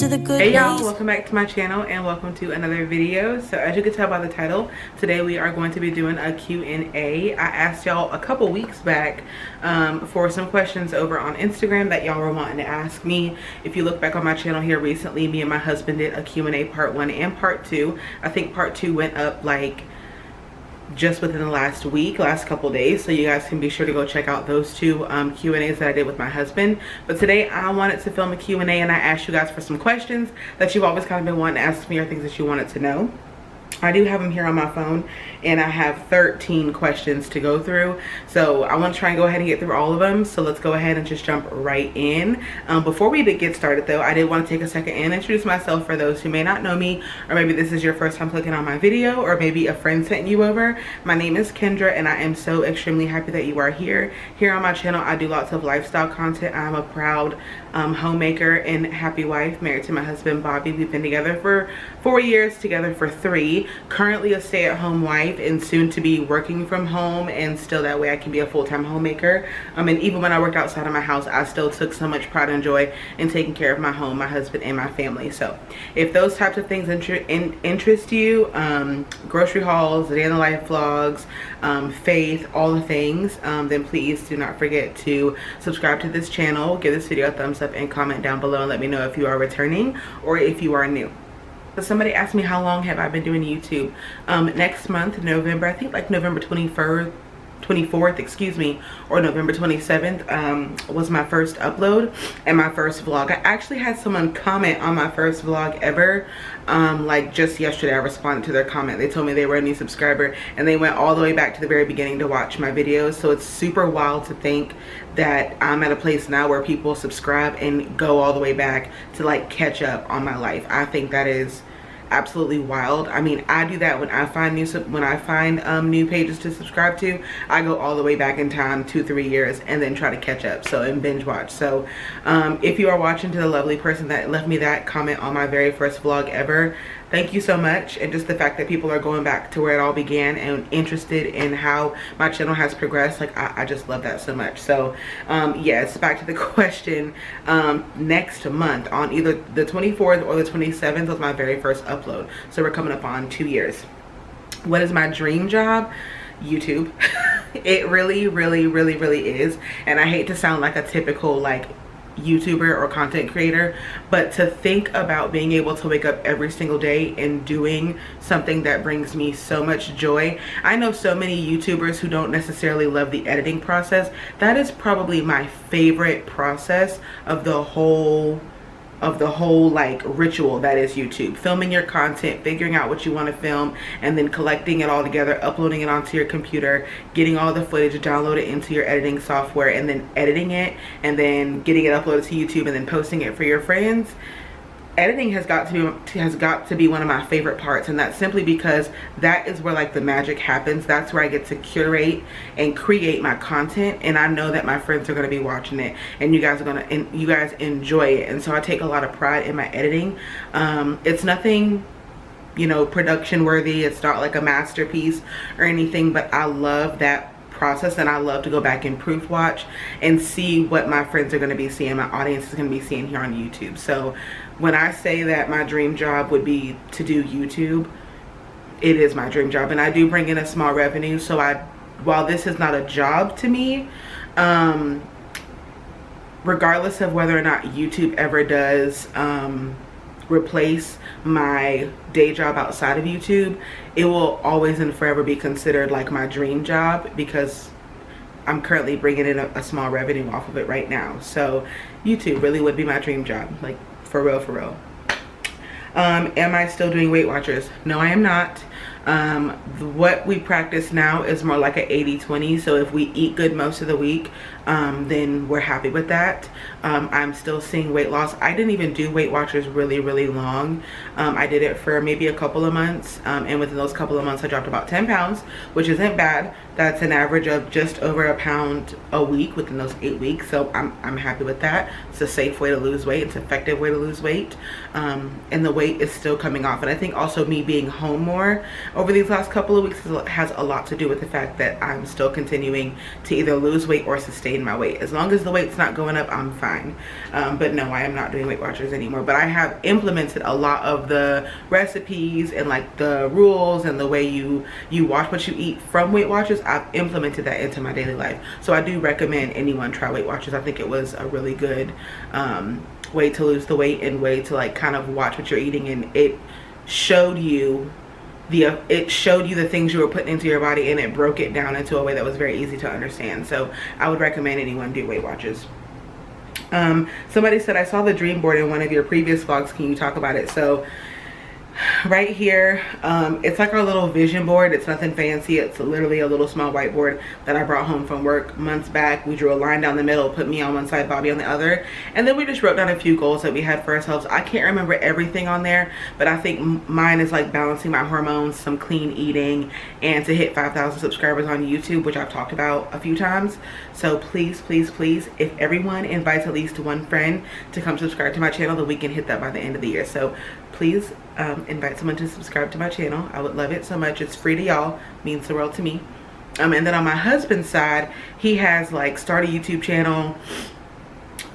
the good Hey y'all, days. welcome back to my channel and welcome to another video. So as you can tell by the title, today we are going to be doing a Q&A. I asked y'all a couple weeks back for some questions over on Instagram that y'all were wanting to ask me. If you look back on my channel here recently, me and my husband did a Q&A part 1 and part 2. I think part 2 went up like just within the last couple days, so you guys can be sure to go check out those two Q&As that I did with my husband. But today I wanted to film a Q&A and I asked you guys for some questions that you've always kind of been wanting to ask me or things that you wanted to know. I do have them here on my phone and I have 13 questions to go through, so I want to try and go ahead and get through all of them. So let's go ahead and just jump right in. Before we did get started though, I did want to take a second and introduce myself for those who may not know me, or maybe this is your first time clicking on my video, or maybe a friend sent you over. My name is Kendra and I am so extremely happy that you are here. Here on my channel I do lots of lifestyle content. I'm a proud homemaker and happy wife, married to my husband Bobby. We've been together for 4 years, together for 3. Currently a stay-at-home wife and soon to be working from home, and still that way I can be a full-time homemaker. And even when I worked outside of my house, I still took so much pride and joy in taking care of my home, my husband, and my family. So if those types of things interest you, grocery hauls, day in the life vlogs, faith, all the things, then please do not forget to subscribe to this channel, give this video a thumbs up, and comment down below and let me know if you are returning or if you are new. So somebody asked me how long have I been doing YouTube. Next month, November, I think like November 24th, excuse me, or November 27th was my first upload and my first vlog. I actually had someone comment on my first vlog ever, like just yesterday. I responded to their comment. They told me they were a new subscriber and they went all the way back to the very beginning to watch my videos. So it's super wild to think that I'm at a place now where people subscribe and go all the way back to like catch up on my life. I think that is absolutely wild. I mean, I do that when I find new pages to subscribe to. I go all the way back in time 2-3 years and then try to catch up, so, and binge watch. So if you are watching, to the lovely person that left me that comment on my very first vlog ever, thank you so much. And just the fact that people are going back to where it all began and interested in how my channel has progressed, like I just love that so much. So yes, back to the question. Next month on either the 24th or the 27th was my very first upload, so we're coming up on 2 years. What is my dream job? YouTube. It really is, and I hate to sound like a typical like YouTuber or content creator, but to think about being able to wake up every single day and doing something that brings me so much joy. I know so many YouTubers who don't necessarily love the editing process. That is probably my favorite process of the whole like ritual that is YouTube. Filming your content, figuring out what you want to film, and then collecting it all together, uploading it onto your computer, getting all the footage, download it into your editing software, and then editing it, and then getting it uploaded to YouTube, and then posting it for your friends. Editing has got to be one of my favorite parts, and that's simply because that is where like the magic happens. That's where I get to curate and create my content, and I know that my friends are going to be watching it and you guys enjoy it. And so I take a lot of pride in my editing. It's nothing, you know, production worthy. It's not like a masterpiece or anything, but I love that process, and I love to go back and proof watch and see what my friends are going to be seeing, my audience is going to be seeing here on YouTube. So when I say that my dream job would be to do YouTube, it is my dream job, and I do bring in a small revenue. So while this is not a job to me, regardless of whether or not YouTube ever does replace my day job outside of YouTube, it will always and forever be considered like my dream job, because I'm currently bringing in a small revenue off of it right now. So YouTube really would be my dream job, like for real. Am I still doing Weight Watchers? No, I am not. What we practice now is more like an 80-20. So if we eat good most of the week, then we're happy with that. I'm still seeing weight loss. I didn't even do Weight Watchers really long. I did it for maybe a couple of months, and within those couple of months I dropped about 10 pounds, which isn't bad. That's an average of just over a pound a week within those 8 weeks. So I'm happy with that. It's a safe way to lose weight. It's an effective way to lose weight, and the weight is still coming off. And I think also me being home more, over these last couple of weeks has a lot to do with the fact that I'm still continuing to either lose weight or sustain my weight. As long as the weight's not going up, I'm fine. But no, I am not doing Weight Watchers anymore. But I have implemented a lot of the recipes and like the rules and the way you watch what you eat from Weight Watchers. I've implemented that into my daily life. So I do recommend anyone try Weight Watchers. I think it was a really good way to lose the weight and way to like kind of watch what you're eating, and it showed you the things you were putting into your body, and it broke it down into a way that was very easy to understand. So I would recommend anyone do Weight Watchers. Somebody said, I saw the dream board in one of your previous vlogs, can you talk about it? So right here, it's like our little vision board. It's nothing fancy. It's literally a little small whiteboard that I brought home from work months back. We drew a line down the middle, put me on one side, Bobby on the other, and then we just wrote down a few goals that we had for ourselves. I can't remember everything on there, but I think mine is like balancing my hormones, some clean eating, and to hit 5,000 subscribers on YouTube, which I've talked about a few times. So please, please, please, if everyone invites at least one friend to come subscribe to my channel, then we can hit that by the end of the year. So please invite someone to subscribe to my channel. I would love it so much. It's free to y'all, means the world to me. And then on my husband's side, he has like start a YouTube channel,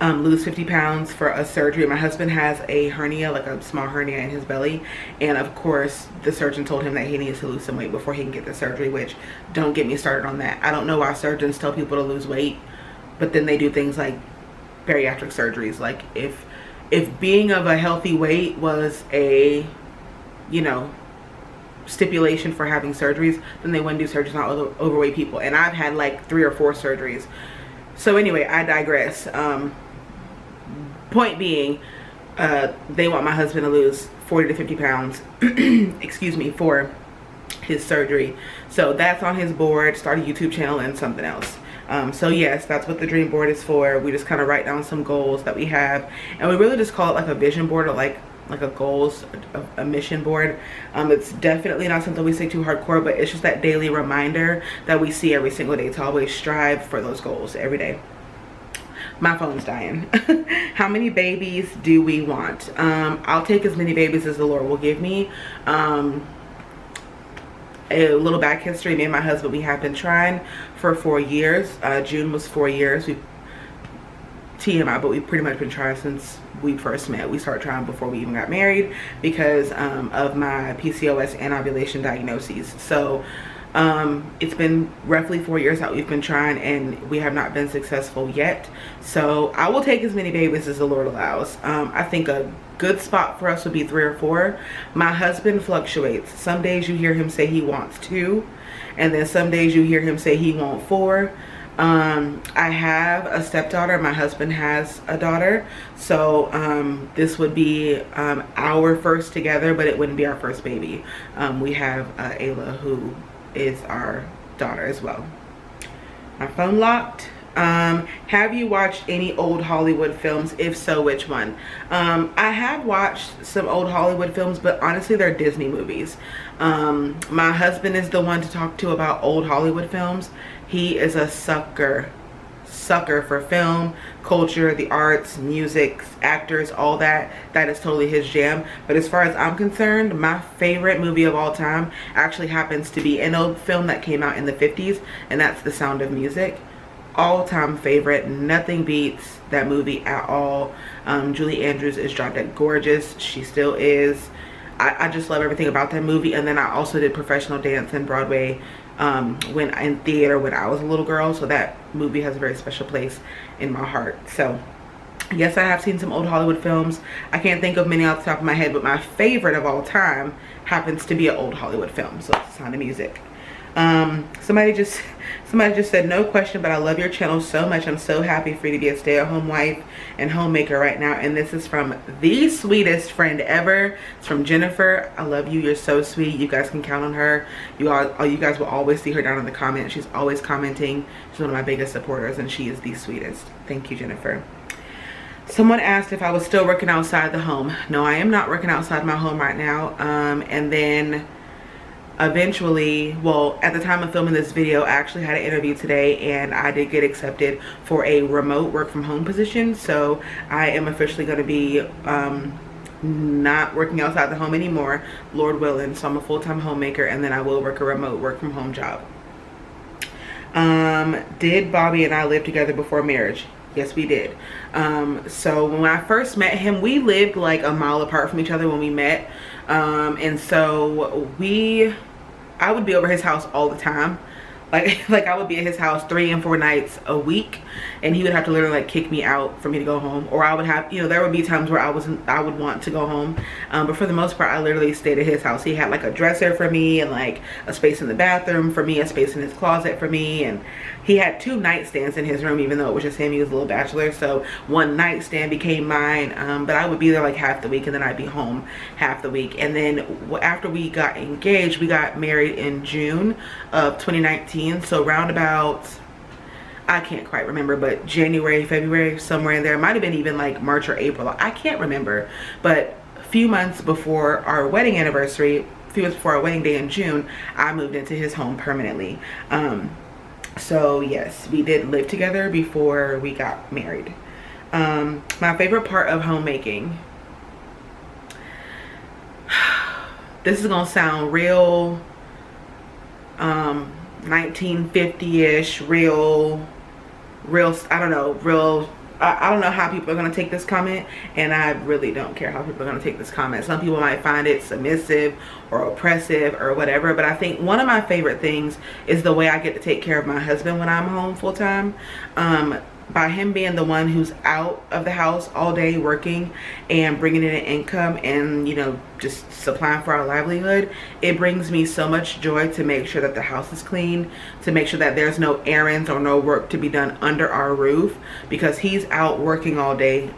lose 50 pounds for a surgery. My husband has a hernia, like a small hernia in his belly, and of course the surgeon told him that he needs to lose some weight before he can get the surgery, which don't get me started on that. I don't know why surgeons tell people to lose weight, but then they do things like bariatric surgeries. Like if being of a healthy weight was a, you know, stipulation for having surgeries, then they wouldn't do surgeries on overweight people. And I've had like 3 or 4 surgeries. So anyway, I digress. Point being, they want my husband to lose 40 to 50 pounds, excuse me, for his surgery. So that's on his board, start a YouTube channel and something else. So yes, that's what the dream board is for. We just kind of write down some goals that we have, and we really just call it like a vision board, or like a goals, a mission board. It's definitely not something we say too hardcore, but it's just that daily reminder that we see every single day to always strive for those goals every day. My phone's dying. How many babies do we want? I'll take as many babies as the Lord will give me. A little back history, me and my husband, we have been trying for 4 years. June was 4 years. We TMI, but we've pretty much been trying since we first met. We started trying before we even got married because of my PCOS and ovulation diagnoses. So it's been roughly 4 years that we've been trying, and we have not been successful yet. So I will take as many babies as the Lord allows. I think a good spot for us would be 3 or 4. My husband fluctuates. Some days you hear him say he wants 2, and then some days you hear him say he wants 4. I have a stepdaughter. My husband has a daughter, so this would be our first together, but it wouldn't be our first baby. We have Ayla, who is our daughter as well. My phone locked. Have you watched any old Hollywood films? If so, which one? I have watched some old Hollywood films, but honestly they're Disney movies. My husband is the one to talk to about old Hollywood films. He is a sucker for film, culture, the arts, music, actors, all that. That is totally his jam. But as far as I'm concerned, my favorite movie of all time actually happens to be an old film that came out in the 50s, and that's The Sound of Music. All-time favorite. Nothing beats that movie at all. Julie Andrews is drop dead gorgeous. She still is. I just love everything about that movie. And then I also did professional dance in Broadway when in theater when I was a little girl, so that movie has a very special place in my heart. So yes, I have seen some old Hollywood films. I can't think of many off the top of my head, but my favorite of all time happens to be an old Hollywood film, so it's The Sound of Music. Somebody just said, no question, but I love your channel so much. I'm so happy for you to be a stay-at-home wife and homemaker right now. And this is from the sweetest friend ever. It's from Jennifer. I love you. You're so sweet. You guys can count on her. You guys will always see her down in the comments. She's always commenting. She's one of my biggest supporters, and she is the sweetest. Thank you, Jennifer. Someone asked if I was still working outside the home. No, I am not working outside my home right now. And then eventually, well, at the time of filming this video, I actually had an interview today, and I did get accepted for a remote work from home position. So I am officially going to be not working outside the home anymore, Lord willing. So I'm a full-time homemaker, and then I will work a remote work from home job. Did Bobby and I live together before marriage? Yes, we did. So when I first met him, we lived like a mile apart from each other when we met. And so I would be over his house all the time. Like I would be at his house 3 and 4 nights a week, and he would have to literally like kick me out for me to go home. Or I would have, you know, there would be times where I would want to go home, but for the most part I literally stayed at his house. He had like a dresser for me, and like a space in the bathroom for me, a space in his closet for me, and he had 2 nightstands in his room, even though it was just him. He was a little bachelor, so 1 nightstand became mine. But I would be there like half the week, and then I'd be home half the week. And then after we got engaged, we got married in June of 2019. So round about, I can't quite remember, but January, February, somewhere in there. It might have been even like March or April. I can't remember. But a few months before our wedding anniversary, a few months before our wedding day in June, I moved into his home permanently. So yes, we did live together before we got married. My favorite part of homemaking. This is gonna sound real 1950-ish, real, I don't know, I don't know how people are going to take this comment, and I really don't care how people are going to take this comment. Some people might find it submissive or oppressive or whatever, but I think one of my favorite things is the way I get to take care of my husband when I'm home full time. By him being the one who's out of the house all day working and bringing in an income and, you know, just supplying for our livelihood, it brings me so much joy to make sure that the house is clean, to make sure that there's no errands or no work to be done under our roof, because he's out working all day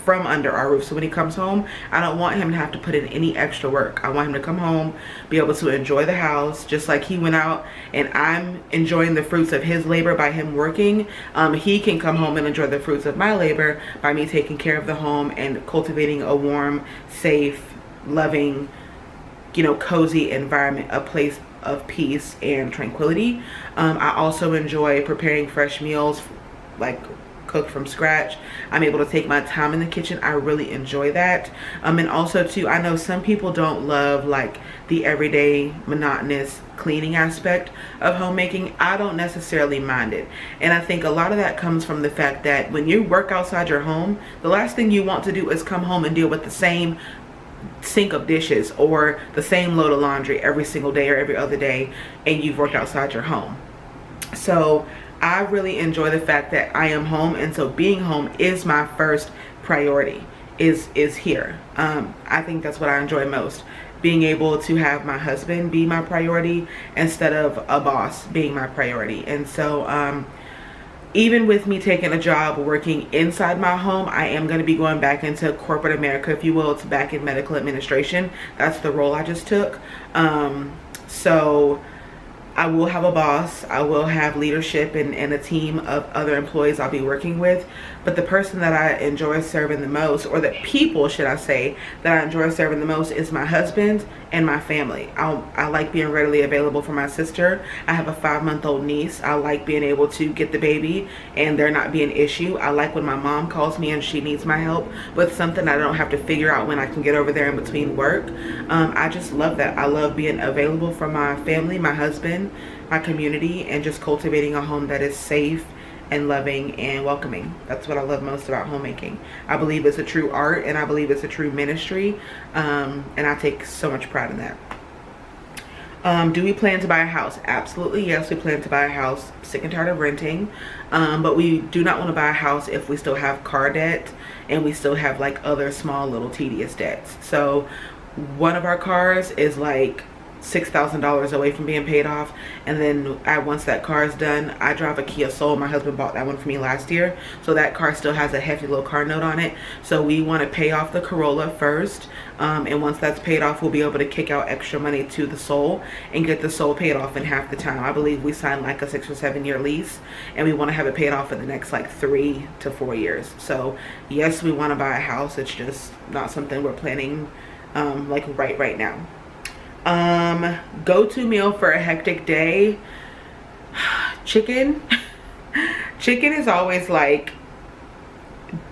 from under our roof. So when he comes home, I don't want him to have to put in any extra work. I want him to come home, be able to enjoy the house just like he went out, and I'm enjoying the fruits of his labor by him working. He can come home and enjoy the fruits of my labor by me taking care of the home and cultivating a warm, safe, loving, you know, cozy environment, a place of peace and tranquility. I also enjoy preparing fresh meals, like cooked from scratch. I'm able to take my time in the kitchen. I really enjoy that. And also too, I know some people don't love like the everyday monotonous cleaning aspect of homemaking. I don't necessarily mind it, and I think a lot of that comes from the fact that when you work outside your home, the last thing you want to do is come home and deal with the same sink of dishes or the same load of laundry every single day or every other day, and you've worked outside your home. So I really enjoy the fact that I am home, and so being home is my first priority, is here. I think that's what I enjoy most, being able to have my husband be my priority instead of a boss being my priority. And so even with me taking a job working inside my home, I am going to be going back into corporate America, if you will. It's back in medical administration. That's the role I just took. So I will have a boss, I will have leadership and a team of other employees I'll be working with, but the person that I enjoy serving the most, or the people, should I say, that I enjoy serving the most is my husband and my family. I like being readily available for my sister. I have a 5-month-old niece. I like being able to get the baby and there not be an issue. I like when my mom calls me and she needs my help with something. I don't have to figure out when I can get over there in between work. I just love that. I love being available for my family, my husband, my community, and just cultivating a home that is safe and loving and welcoming. That's what I love most about homemaking. I believe it's a true art, and I believe it's a true ministry, and I take so much pride in that. Do we plan to buy a house? Absolutely, yes, we plan to buy a house. Sick and tired of renting, but we do not want to buy a house if we still have car debt and we still have like other small little tedious debts. So one of our cars is like $6,000 away from being paid off, and then once that car is done, I drive a Kia Soul. My husband bought that one for me last year, so that car still has a hefty little car note on it. So we want to pay off the Corolla first, and once that's paid off, we'll be able to kick out extra money to the Soul and get the Soul paid off in half the time. I believe we signed like a 6 or 7 year lease, and we want to have it paid off in the next like 3 to 4 years. So yes, we want to buy a house. It's just not something we're planning like right now. Go-to meal for a hectic day. Chicken. Chicken is always like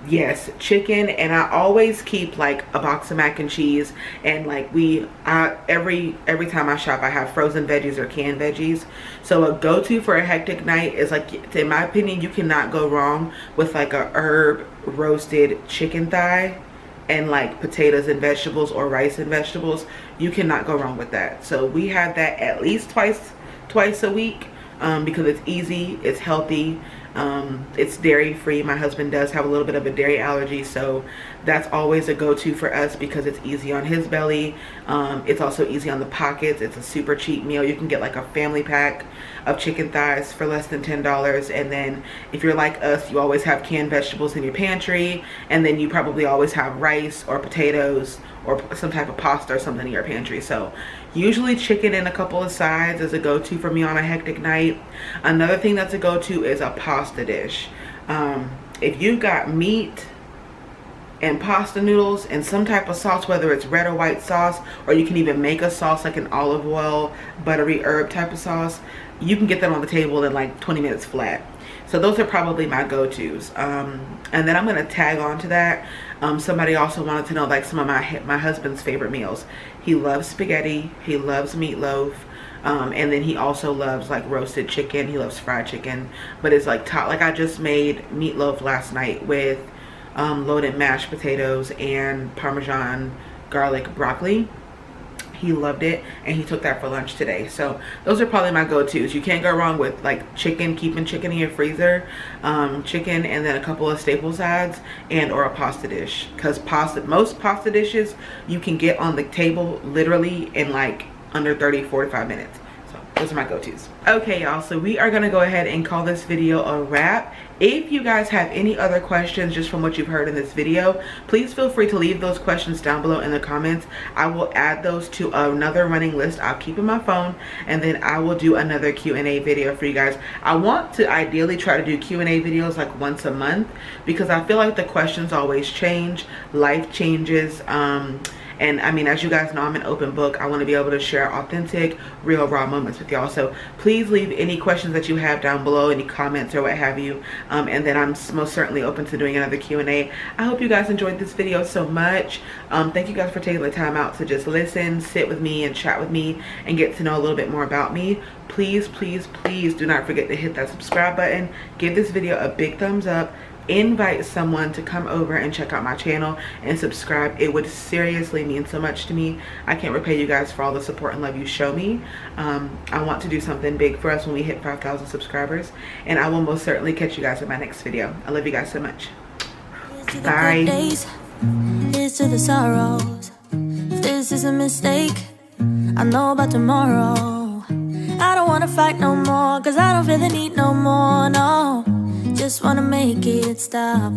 Yes, chicken, and I always keep like a box of mac and cheese, and like every time I shop I have frozen veggies or canned veggies. So a go-to for a hectic night is like, in my opinion, you cannot go wrong with like a herb roasted chicken thigh and like potatoes and vegetables or rice and vegetables. You cannot go wrong with that. So we have that at least twice a week, because it's easy, it's healthy, it's dairy free. My husband does have a little bit of a dairy allergy, so that's always a go-to for us because it's easy on his belly. It's also easy on the pockets. It's a super cheap meal. You can get like a family pack of chicken thighs for less than $10, and then if you're like us, you always have canned vegetables in your pantry, and then you probably always have rice or potatoes or some type of pasta or something in your pantry. So usually chicken and a couple of sides is a go-to for me on a hectic night. Another thing that's a go-to is a pasta dish. If you've got meat and pasta noodles and some type of sauce, whether it's red or white sauce, or you can even make a sauce like an olive oil buttery herb type of sauce, you can get that on the table in like 20 minutes flat. So those are probably my go-tos. And then I'm going to tag on to that. Somebody also wanted to know like some of my husband's favorite meals. He loves spaghetti, he loves meatloaf, and then he also loves like roasted chicken. He loves fried chicken, but it's like top. Like I just made meatloaf last night with loaded mashed potatoes and Parmesan garlic broccoli. He loved it, and he took that for lunch today. So those are probably my go-tos. You can't go wrong with like chicken, keeping chicken in your freezer, chicken, and then a couple of staple sides and or a pasta dish, because most pasta dishes you can get on the table literally in like under 30-45 minutes. So those are my go-tos. Okay, y'all, so we are gonna go ahead and call this video a wrap. If you guys have any other questions just from what you've heard in this video, please feel free to leave those questions down below in the comments. I will add those to another running list I'll keep in my phone, and then I will do another Q&A video for you guys. I want to ideally try to do Q&A videos like once a month, because I feel like the questions always change, life changes, and I mean, as you guys know, I'm an open book. I want to be able to share authentic, real, raw moments with y'all. So please leave any questions that you have down below, any comments or what have you. And then I'm most certainly open to doing another Q&A. I hope you guys enjoyed this video so much. Thank you guys for taking the time out to just listen, sit with me, and chat with me, and get to know a little bit more about me. Please, please, please do not forget to hit that subscribe button. Give this video a big thumbs up. Invite someone to come over and check out my channel and subscribe. It would seriously mean so much to me. I can't repay you guys for all the support and love you show me. I want to do something big for us when we hit 5,000 subscribers, and I will most certainly catch you guys in my next video. I love you guys so much. Bye. Here's to the sorrows. If this is a mistake, I know about tomorrow. I don't wanna fight no more, cause I don't feel the need no more, no. Just wanna make it stop.